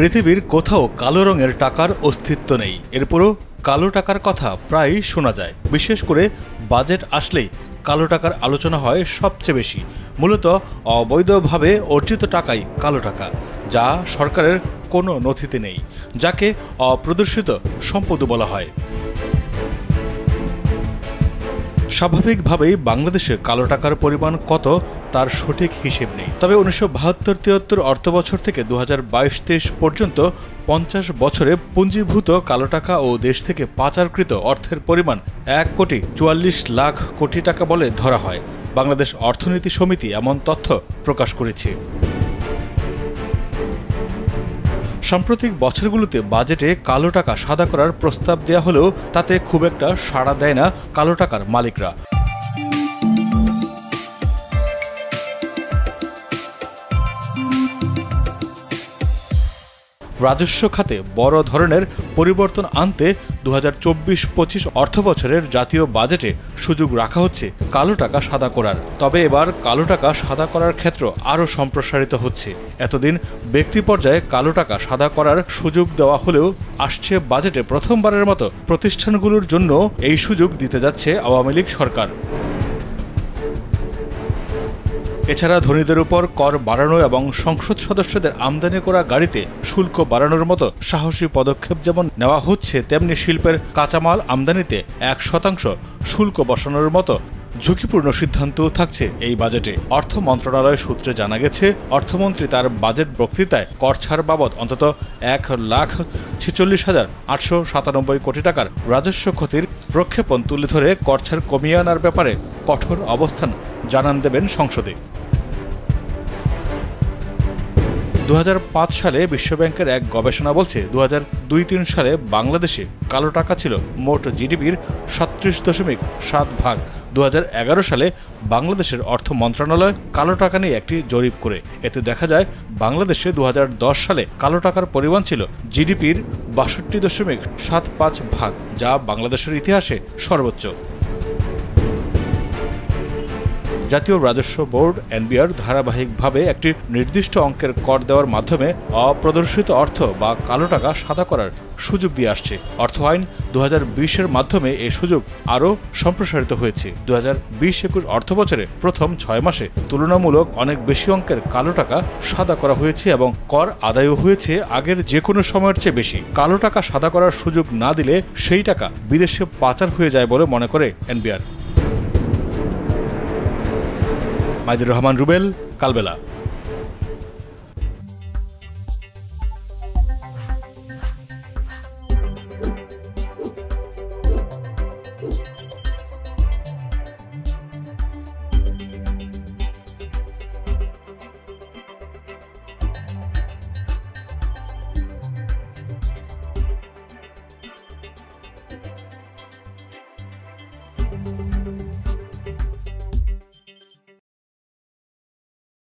পৃথিবীর কোথাও কালো রঙের টাকার অস্তিত্ব নেই, এরপরও কালো টাকার কথা প্রায়ই শোনা যায়। বিশেষ করে বাজেট আসলেই কালো টাকার আলোচনা হয় সবচেয়ে বেশি। মূলত অবৈধভাবে অর্জিত টাকাই কালো টাকা, যা সরকারের কোনো নথিতে নেই, যাকে অপ্রদর্শিত সম্পদ বলা হয়। স্বাভাবিকভাবেই বাংলাদেশে কালো টাকার পরিমাণ কত তার সঠিক হিসেব নেই। তবে 1972-73 অর্থবছর থেকে 2022-23 পর্যন্ত 50 বছরে পুঞ্জীভূত কালো টাকা ও দেশ থেকে পাচারকৃত অর্থের পরিমাণ 1,44,00,000 কোটি টাকা বলে ধরা হয়। বাংলাদেশ অর্থনীতি সমিতি এমন তথ্য প্রকাশ করেছে। সাম্প্রতিক বছরগুলোতে বাজেটে কালো টাকা সাদা করার প্রস্তাব দেয়া হলেও তাতে খুব একটা সাড়া দেয় না কালো টাকার মালিকরা। রাজস্ব খাতে বড় ধরনের পরিবর্তন আনতে 2024-25 অর্থবছরের জাতীয় বাজেটে সুযোগ রাখা হচ্ছে কালো টাকা সাদা করার। তবে এবার কালো টাকা সাদা করার ক্ষেত্র আরও সম্প্রসারিত হচ্ছে। এতদিন ব্যক্তি পর্যায়ে কালো টাকা সাদা করার সুযোগ দেওয়া হলেও আসছে বাজেটে প্রথমবারের মতো প্রতিষ্ঠানগুলোর জন্য এই সুযোগ দিতে যাচ্ছে আওয়ামী লীগ সরকার। এছাড়া ধনীদের উপর কর বাড়ানো এবং সংসদ সদস্যদের আমদানি করা গাড়িতে শুল্ক বাড়ানোর মতো সাহসী পদক্ষেপ যেমন নেওয়া হচ্ছে, তেমনি শিল্পের কাঁচামাল আমদানিতে 1% শুল্ক বসানোর মতো ঝুঁকিপূর্ণ সিদ্ধান্তও থাকছে এই বাজেটে। অর্থ মন্ত্রণালয় সূত্রে জানা গেছে, অর্থমন্ত্রী তার বাজেট বক্তৃতায় কর ছাড় বাবদ অন্তত 1,46,897 কোটি টাকার রাজস্ব ক্ষতির প্রক্ষেপণ তুলে ধরে কর ছাড় কমিয়ে আনার ব্যাপারে কঠোর অবস্থান জানান দেবেন সংসদে। 2005 সালে বিশ্বব্যাংকের এক গবেষণা বলছে, 2002-03 সালে বাংলাদেশে কালো টাকা ছিল মোট জিডিপির 37.7%। 2011 সালে বাংলাদেশের অর্থ মন্ত্রণালয় কালো টাকা নিয়ে একটি জরিপ করে। এতে দেখা যায় বাংলাদেশে 2010 সালে কালো টাকার পরিমাণ ছিল জিডিপির 62.75%, যা বাংলাদেশের ইতিহাসে সর্বোচ্চ। জাতীয় রাজস্ব বোর্ড এনবিআর ধারাবাহিকভাবে একটি নির্দিষ্ট অঙ্কের কর দেওয়ার মাধ্যমে অপ্রদর্শিত অর্থ বা কালো টাকা সাদা করার সুযোগ দিয়ে আসছে। অর্থ আইন 2020-এর মাধ্যমে এই সুযোগ আরও সম্প্রসারিত হয়েছে। 2020-21 অর্থবছরে প্রথম 6 মাসে তুলনামূলক অনেক বেশি অঙ্কের কালো টাকা সাদা করা হয়েছে এবং কর আদায়ও হয়েছে আগের যে কোনো সময়ের চেয়ে বেশি। কালো টাকা সাদা করার সুযোগ না দিলে সেই টাকা বিদেশে পাচার হয়ে যায় বলে মনে করে এনবিআর। মাইদুর রহমান রুবেল, কালবেলা।